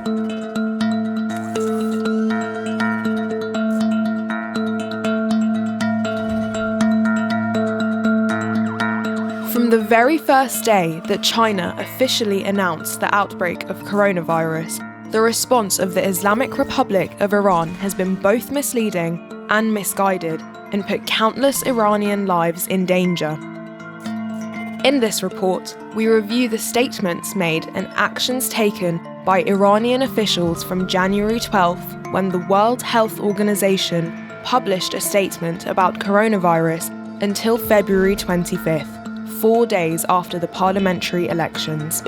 From the very first day that China officially announced the outbreak of coronavirus, the response of the Islamic Republic of Iran has been both misleading and misguided and put countless Iranian lives in danger. In this report, we review the statements made and actions taken by Iranian officials from January 12th, when the World Health Organization published a statement about coronavirus, until February 25th, 4 days after the parliamentary elections.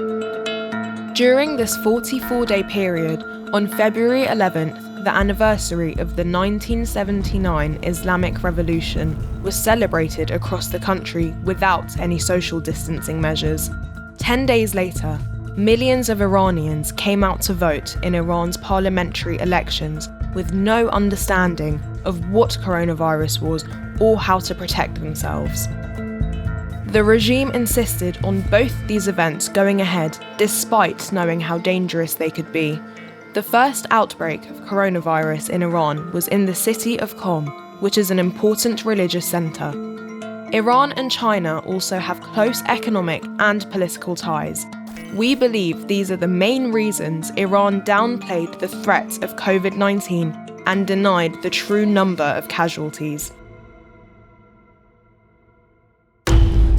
During this 44-day period, on February 11th, the anniversary of the 1979 Islamic Revolution was celebrated across the country without any social distancing measures. 10 days later, millions of Iranians came out to vote in Iran's parliamentary elections with no understanding of what coronavirus was or how to protect themselves. The regime insisted on both these events going ahead despite knowing how dangerous they could be. The first outbreak of coronavirus in Iran was in the city of Qom, which is an important religious centre. Iran and China also have close economic and political ties. We believe these are the main reasons Iran downplayed the threat of COVID-19 and denied the true number of casualties.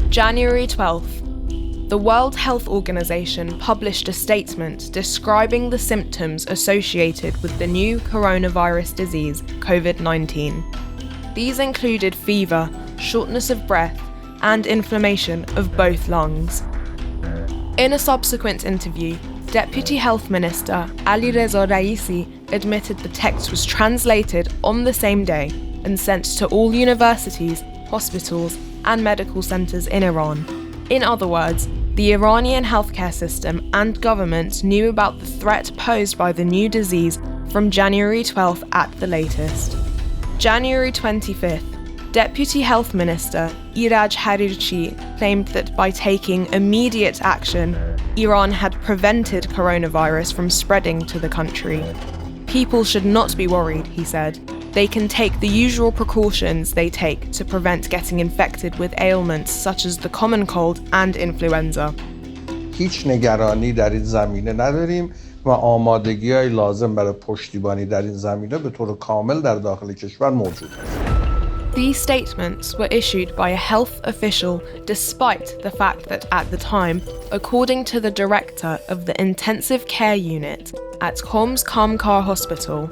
January 12th. The World Health Organization published a statement describing the symptoms associated with the new coronavirus disease, COVID-19. These included fever, shortness of breath, and inflammation of both lungs. In a subsequent interview, Deputy Health Minister Alireza Raisi admitted the text was translated on the same day and sent to all universities, hospitals, and medical centres in Iran. In other words, the Iranian healthcare system and government knew about the threat posed by the new disease from January 12th at the latest. January 25th, Deputy Health Minister Iraj Harirchi claimed that by taking immediate action, Iran had prevented coronavirus from spreading to the country. People should not be worried, he said. They can take the usual precautions they take to prevent getting infected with ailments such as the common cold and influenza. هیچ نگرانی در این زمینه نداریم و آمادگی‌های لازم برای پشتیبانی در این زمینه به طور کامل در داخل کشور موجود است. These statements were issued by a health official despite the fact that at the time, according to the director of the intensive care unit at Qom's Kamkar Hospital,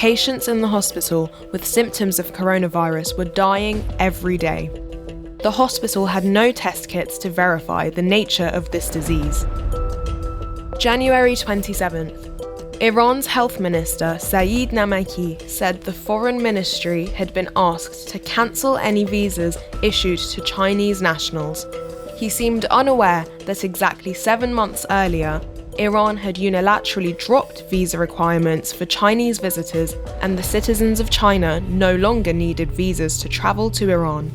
patients in the hospital with symptoms of coronavirus were dying every day. The hospital had no test kits to verify the nature of this disease. January 27th. Iran's health minister Saeed Namaki said the foreign ministry had been asked to cancel any visas issued to Chinese nationals. He seemed unaware that exactly 7 months earlier, Iran had unilaterally dropped visa requirements for Chinese visitors, and the citizens of China no longer needed visas to travel to Iran.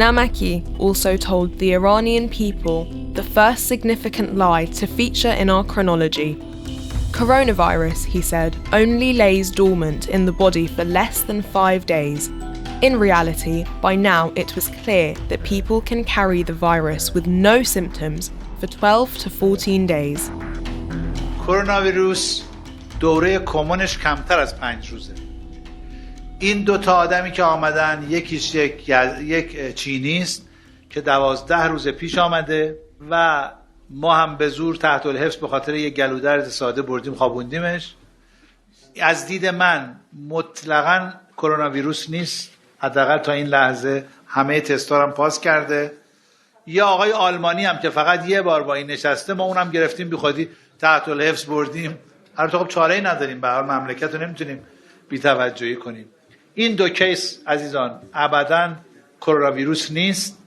Namaki also told the Iranian people the first significant lie to feature in our chronology. Coronavirus, he said, only lays dormant in the body for less than 5 days. In reality, by now it was clear that people can carry the virus with no symptoms for 12 to 14 days. کرونا دوره کمونش کمتر از 5 روزه. این 2 تا آدمی که آمدن، یکیش یک چینی است که 12 روز پیش آمده و ما هم به زور تحت الحبس به خاطر یک گلودرد ساده بردیم خوابوندیمش. از دید من مطلقاً کرونا ویروس نیست، حداقل تا این لحظه همه تست‌ها هم پاس کرده. یا آقای آلمانی هم که فقط یه بار با این نشسته، ما اونم گرفتیم بی خودی تحت الحبس بردیم. البته خب چاره‌ای نداریم، به هر حال مملکت رو نمیتونیم بی‌توجهی کنیم. این 2 کیس عزیزان ابداً کرونا ویروس نیست.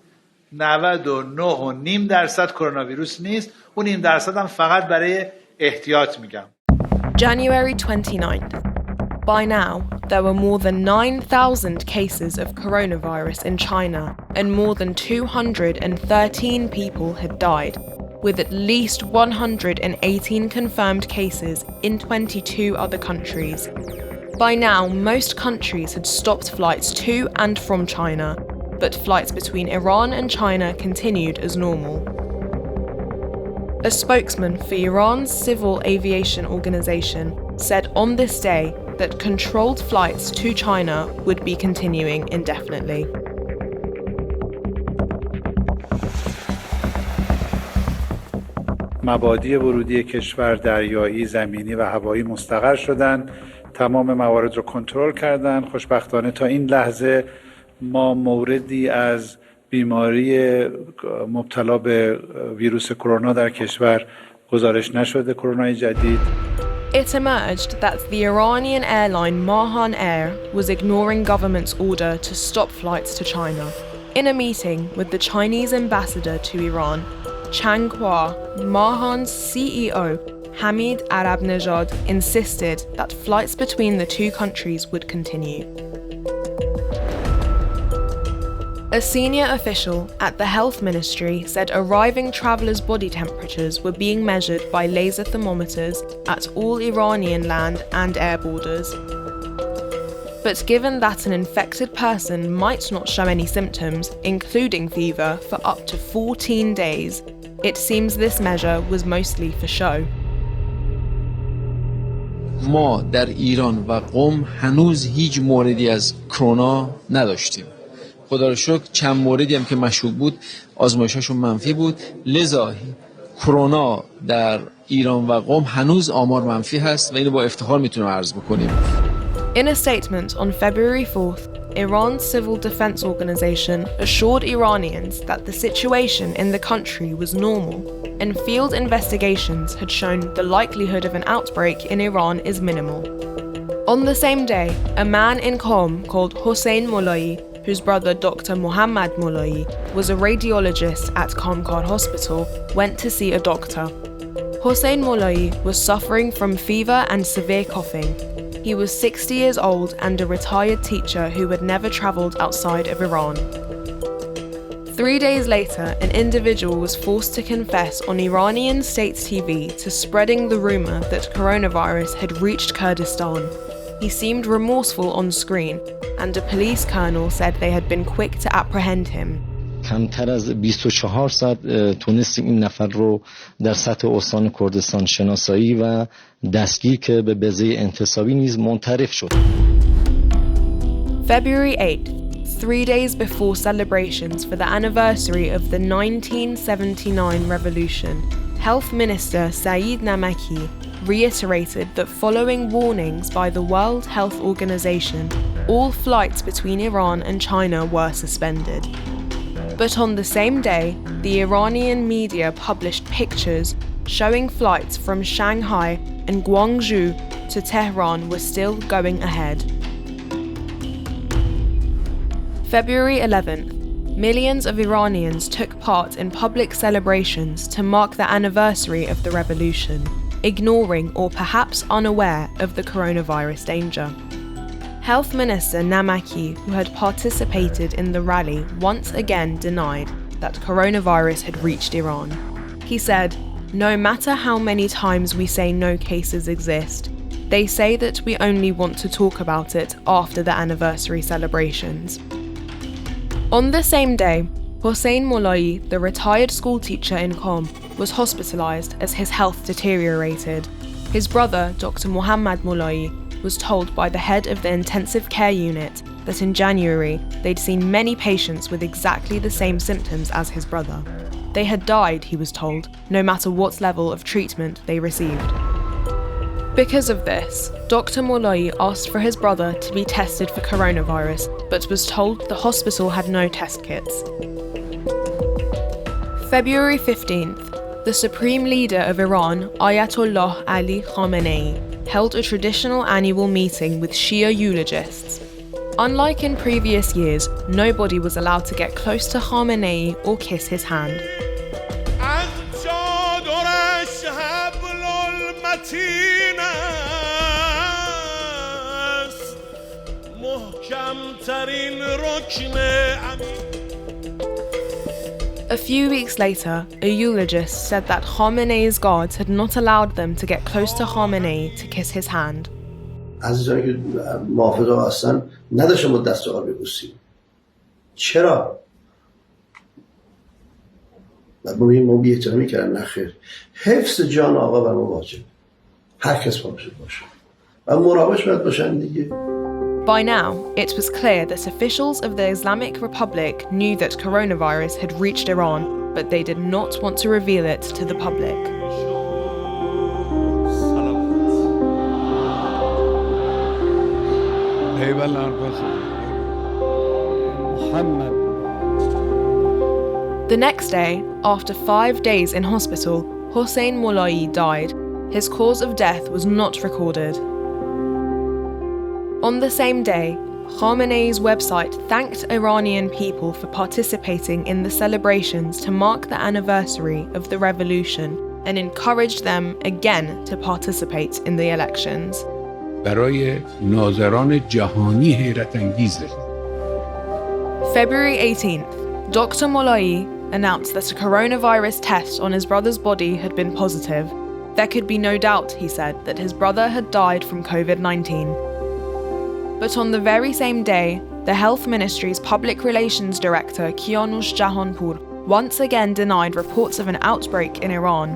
99.5% کرونا ویروس نیست. اون نیم درصد هم فقط برای احتیاط میگم. January 29th. By now, there were more than 9,000 cases of coronavirus in China, and more than 213 people had died. with at least 118 confirmed cases in 22 other countries. By now, most countries had stopped flights to and from China, but flights between Iran and China continued as normal. A spokesman for Iran's civil aviation organization said on this day that controlled flights to China would be continuing indefinitely. مبادی ورودی کشور دریایی، زمینی و هوایی مستقر شدند. تمام موارد رو کنترل کردند. خوشبختانه تا این لحظه ما موردی از بیماری مبتلا به ویروس کرونا در کشور گزارش نشده، کرونای جدید. It emerged that the Iranian airline Mahan Air was ignoring government's order to stop flights to China. In a meeting with the Chinese ambassador to Iran, Chang Hua, Mahan's CEO, Hamid Arabnejad, insisted that flights between the two countries would continue. A senior official at the health ministry said arriving travellers' body temperatures were being measured by laser thermometers at all Iranian land and air borders. But given that an infected person might not show any symptoms, including fever, for up to 14 days, it seems this measure was mostly for show. ما در ایران و قم هنوز هیچ موردی از کرونا نداشتیم. خدا رو شکر چند موردی هم که مشکوک بود آزمایشاشون منفی بود، لذا کرونا در ایران و قم هنوز آمار منفی هست و اینو با افتخار میتونیم عرض بکنیم. In a statement on February 4th, Iran's civil defense organization assured Iranians that the situation in the country was normal and field investigations had shown the likelihood of an outbreak in Iran is minimal. On the same day, a man in Qom called Hossein Mollai, whose brother Dr. Mohammad Mollai was a radiologist at Qamkar Hospital, went to see a doctor. Hossein Mollai was suffering from fever and severe coughing. He was 60 years old and a retired teacher who had never travelled outside of Iran. 3 days later, an individual was forced to confess on Iranian state TV to spreading the rumour that coronavirus had reached Kurdistan. He seemed remorseful on screen, and a police colonel said they had been quick to apprehend him. کمتر از 24 ساعت تونستیم این نفر رو در سطح استان کردستان شناسایی و دستگیر که به بزه انتصابی نیز منصرف شد. February 8th, 3 days before celebrations for the anniversary of the 1979 revolution, Health Minister Saeed Namaki reiterated that following warnings by the World Health Organization, all flights between Iran and China were suspended. But on the same day, the Iranian media published pictures showing flights from Shanghai and Guangzhou to Tehran were still going ahead. February 11th, millions of Iranians took part in public celebrations to mark the anniversary of the revolution, ignoring or perhaps unaware of the coronavirus danger. Health Minister Namaki, who had participated in the rally, once again denied that coronavirus had reached Iran. He said, "No matter how many times we say no cases exist, they say that we only want to talk about it after the anniversary celebrations." On the same day, Hossein Mollai, the retired schoolteacher in Qom, was hospitalized as his health deteriorated. His brother, Dr. Mohammad Mollai, was told by the head of the intensive care unit that in January they'd seen many patients with exactly the same symptoms as his brother. They had died, he was told, no matter what level of treatment they received. Because of this, Dr. Mollai asked for his brother to be tested for coronavirus, but was told the hospital had no test kits. February 15th, the supreme leader of Iran, Ayatollah Ali Khamenei, held a traditional annual meeting with Shia eulogists. Unlike in previous years, nobody was allowed to get close to Khamenei or kiss his hand. A few weeks later, a eulogist said that Khamenei's guards had not allowed them to get close to Khamenei to kiss his hand. عزیزانی که محافظا هستن نداشتن با دست آقا ببوسیم. چرا؟ ما بی احترامی کردن نخیر. حفظ جان آقا بر ما واجب. هر کس باشه باشه. و مراقبش باید باشن دیگه. By now, it was clear that officials of the Islamic Republic knew that coronavirus had reached Iran, but they did not want to reveal it to the public. The next day, after 5 days in hospital, Hossein Mollai died. His cause of death was not recorded. On the same day, Khamenei's website thanked Iranian people for participating in the celebrations to mark the anniversary of the revolution and encouraged them again to participate in the elections. برای ناظران جهانی حیرت انگیزه. February 18th, Dr. Mollai announced that a coronavirus test on his brother's body had been positive. There could be no doubt, he said, that his brother had died from COVID-19. But on the very same day, the Health Ministry's Public Relations Director, Kianush Jahanpur, once again denied reports of an outbreak in Iran.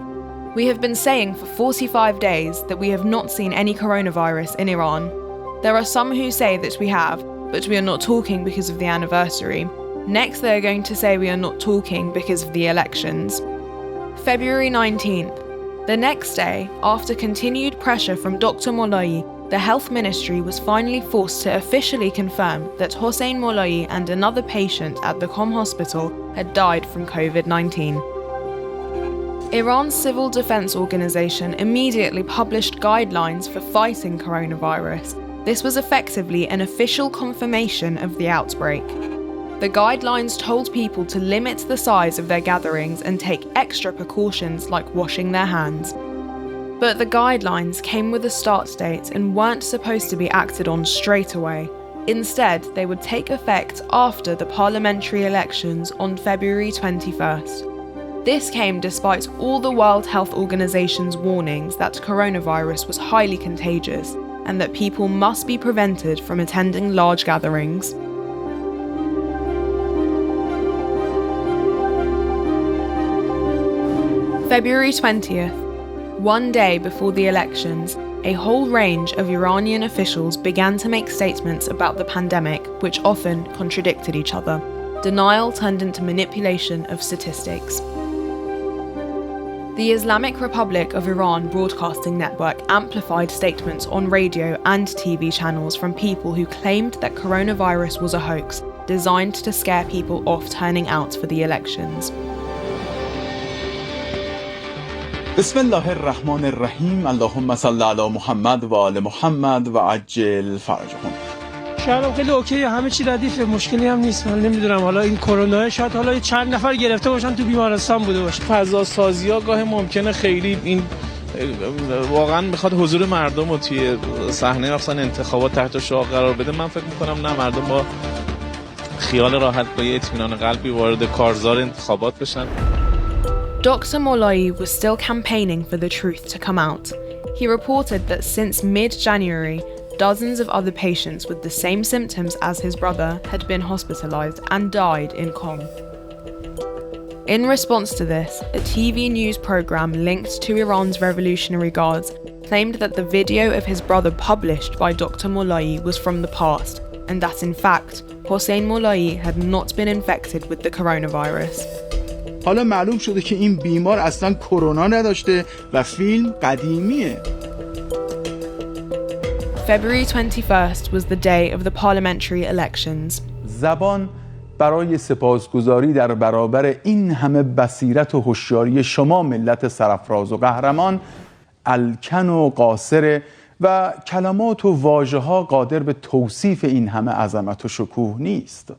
We have been saying for 45 days that we have not seen any coronavirus in Iran. There are some who say that we have, but we are not talking because of the anniversary. Next, they are going to say we are not talking because of the elections. February 19th. The next day, after continued pressure from Dr. Mollai, the Health Ministry was finally forced to officially confirm that Hossein Mollai and another patient at the Qom hospital had died from COVID-19. Iran's Civil Defense Organization immediately published guidelines for fighting coronavirus. This was effectively an official confirmation of the outbreak. The guidelines told people to limit the size of their gatherings and take extra precautions like washing their hands. But the guidelines came with a start date and weren't supposed to be acted on straight away. Instead, they would take effect after the parliamentary elections on February 21st. This came despite all the World Health Organization's warnings that coronavirus was highly contagious and that people must be prevented from attending large gatherings. February 20th. One day before the elections, a whole range of Iranian officials began to make statements about the pandemic which often contradicted each other. Denial turned into manipulation of statistics. The Islamic Republic of Iran Broadcasting Network amplified statements on radio and TV channels from people who claimed that coronavirus was a hoax, designed to scare people off turning out for the elections. بسم الله الرحمن الرحیم اللهم صل علی محمد و آل محمد و عجل فرجهم. شهرام خیلی اوکیه، همه چی ردیفه، مشکلی هم نیست. من نمیدونم حالا این کرونا شاید حالا چند نفر گرفته باشن تو بیمارستان بوده باشه. فضا سازی ها گاهی ممکنه خیلی این واقعا میخواد حضور مردم رو توی صحنه اصلا انتخابات تحت شعاع قرار بده. من فکر میکنم نه، مردم با خیال راحت با یه اطمینان قلبی وارد کارزار انتخابات بشن. Dr. Mollai was still campaigning for the truth to come out. He reported that since mid-January, dozens of other patients with the same symptoms as his brother had been hospitalized and died in Qom. In response to this, a TV news program linked to Iran's Revolutionary Guards claimed that the video of his brother published by Dr. Mollai was from the past, and that in fact, Hossein Mollai had not been infected with the coronavirus. حالا معلوم شده که این بیمار اصلا کرونا نداشته و فیلم قدیمیه. February 21st was the day of the parliamentary elections. زبان برای سپاسگزاری در برابر این همه بصیرت و هوشیاری شما ملت سرفراز و قهرمان الکن و قاصر و کلمات و واژه‌ها قادر به توصیف این همه عظمت و شکوه نیست.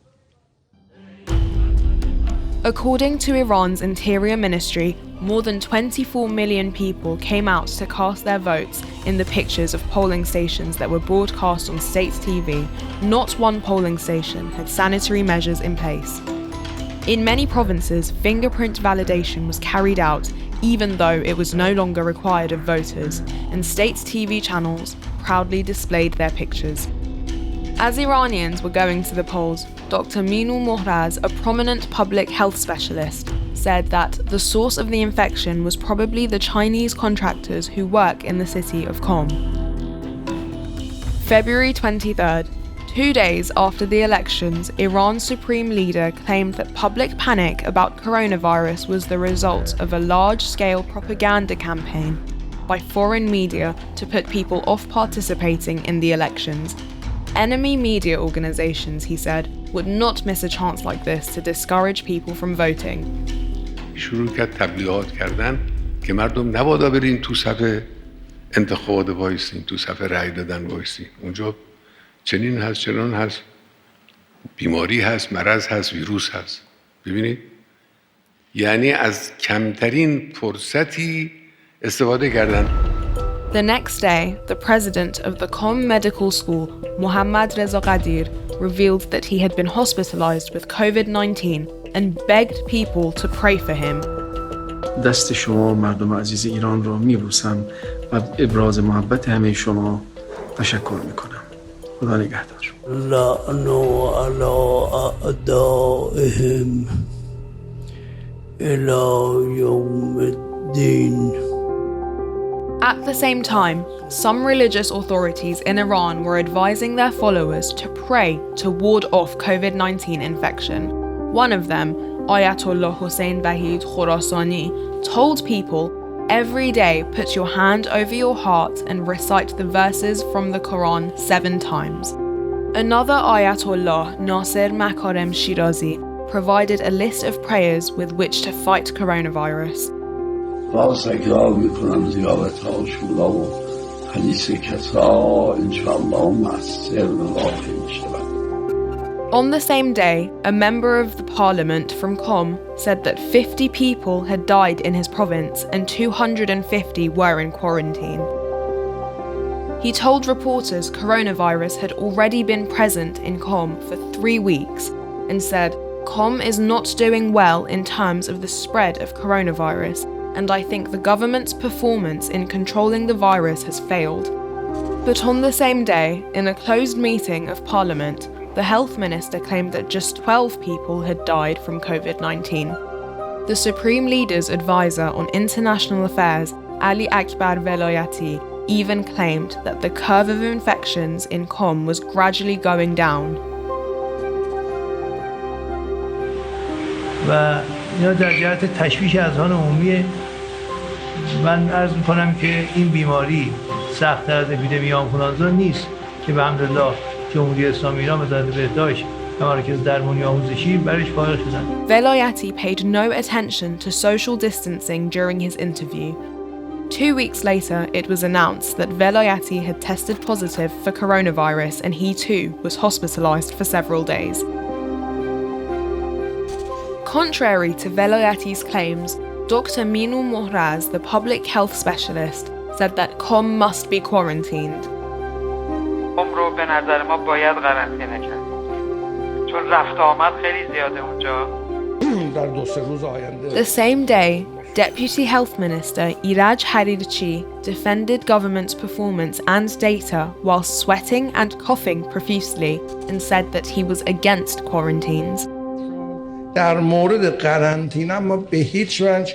According to Iran's Interior Ministry, more than 24 million people came out to cast their votes in the pictures of polling stations that were broadcast on state TV. Not one polling station had sanitary measures in place. In many provinces, fingerprint validation was carried out even though it was no longer required of voters, and state TV channels proudly displayed their pictures. As Iranians were going to the polls, Dr. Minoo Mohraz, a prominent public health specialist, said that the source of the infection was probably the Chinese contractors who work in the city of Qom. February 23rd, 2 days after the elections, Iran's supreme leader claimed that public panic about coronavirus was the result of a large-scale propaganda campaign by foreign media to put people off participating in the elections. Enemy media organizations, he said, would not miss a chance like this to discourage people from voting. شروع کرد تبلیغات کردن که مردم نبادا برین تو صف انتخابات وایسین، تو صف رأی دادن وایسین. اونجا چنین هست، چنان هست، بیماری هست، مرض هست، ویروس هست. ببینید؟ یعنی از کمترین فرصتی استفاده کردن. The next day, the president of the Qom Medical School, Mohammad Reza Qadir, revealed that he had been hospitalized with COVID-19 and begged people to pray for him. دست شما مردم عزیز ایران را میبوسم و ابراز محبت همه شما تشکر میکنم. خدا نگهدار. لعنوا على أعدائهم إلى يوم الدين. At the same time, some religious authorities in Iran were advising their followers to pray to ward off COVID-19 infection. One of them, Ayatollah Hossein Vahid Khorasani, told people, every day put your hand over your heart and recite the verses from the Quran 7 times. Another Ayatollah, Nasir Makarem Shirazi, provided a list of prayers with which to fight coronavirus. تکرار میکنم زیارت ها شورا و حدیث کسا انشاءالله مؤثر واقع میشود. On the same day, a member of the parliament from Qom said that 50 people had died in his province and 250 were in quarantine. He told reporters coronavirus had already been present in Qom for 3 weeks and said, Qom is not doing well in terms of the spread of coronavirus, and I think the government's performance in controlling the virus has failed. But on the same day, in a closed meeting of Parliament, the health minister claimed that just 12 people had died from COVID-19. The Supreme Leader's advisor on international affairs, Ali Akbar Velayati, even claimed that the curve of infections in Qom was gradually going down. و اینا در جهت تشویش اذهان عمومی من عرض میکنم که این بیماری سخت‌تر از اپیدمی آنفولانزا نیست که به حمدالله جمهوری اسلامی ایران وزارت بهداشت و مراکز درمانی آموزشی برش فارغ شدن. Velayati paid no attention to social distancing during his interview. 2 weeks later, it was announced that Velayati had tested positive for coronavirus and he too was hospitalized for several days. Contrary to Velayati's claims, Dr. Minoo Mohraz, the public health specialist, said that Qom must be quarantined. قم رو به نظر ما باید قرنطینه کرد چون رفت آمد خیلی زیاده اونجا. در 2-3 روز آینده. The same day, Deputy Health Minister Iraj Harirchi defended government's performance and data while sweating and coughing profusely and said that he was against quarantines. در مورد قرنطینه ما به هیچ وجه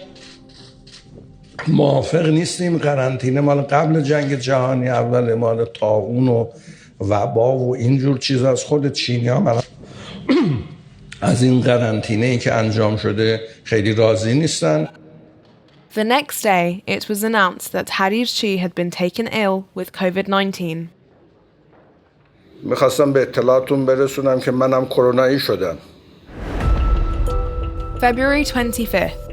موافق نیستیم. قرنطینه مال قبل جنگ جهانی اول، مال طاعون و وبا و اینجور چیز از خود چینی‌ها از این قرنطینه‌ای که انجام شده خیلی راضی نیستن. The next day, it was announced that Harirchi had been taken ill with COVID-19. میخواستم به اطلاعتون برسونم که منم کرونایی شدم. February 25th,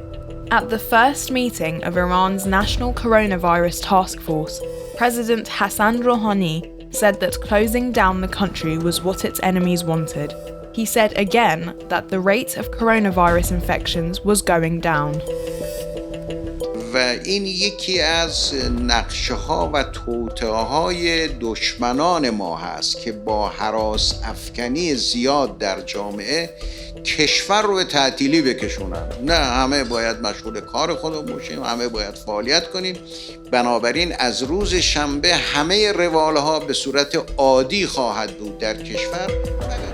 at the first meeting of Iran's National Coronavirus Task Force, President Hassan Rouhani said that closing down the country was what its enemies wanted. He said again that the rate of coronavirus infections was going down. و این یکی از نقشه ها و توطئه های دشمنان ما هست که با هراس افکنی زیاد در جامعه کشور رو به تعطیلی بکشونن. نه، همه باید مشغول کار خودمون باشیم، همه باید فعالیت کنیم. بنابراین از روز شنبه همه روالها به صورت عادی خواهد بود در کشور.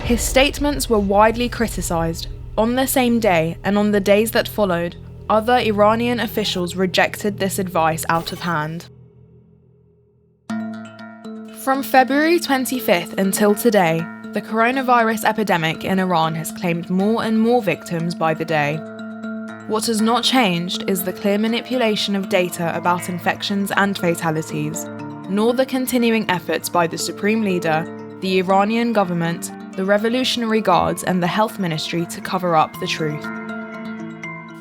His statements were widely criticized. On the same day and on the days that followed, other Iranian officials rejected this advice out of hand. From February 25th until today, the coronavirus epidemic in Iran has claimed more and more victims by the day. What has not changed is the clear manipulation of data about infections and fatalities, nor the continuing efforts by the Supreme Leader, the Iranian government, the Revolutionary Guards and the Health Ministry to cover up the truth.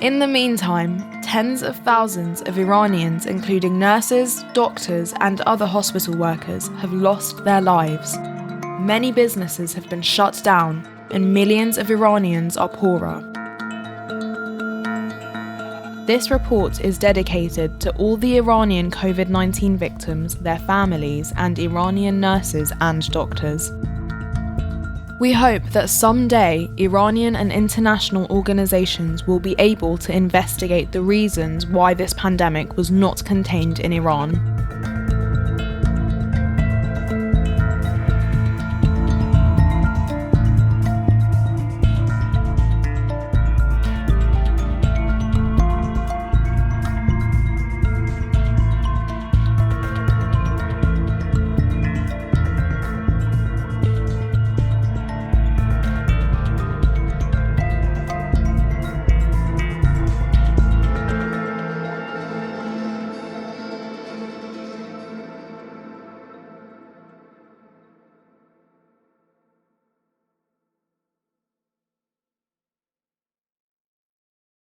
In the meantime, tens of thousands of Iranians, including nurses, doctors and other hospital workers, have lost their lives. Many businesses have been shut down and millions of Iranians are poorer. This report is dedicated to all the Iranian COVID-19 victims, their families and Iranian nurses and doctors. We hope that someday Iranian and international organizations will be able to investigate the reasons why this pandemic was not contained in Iran.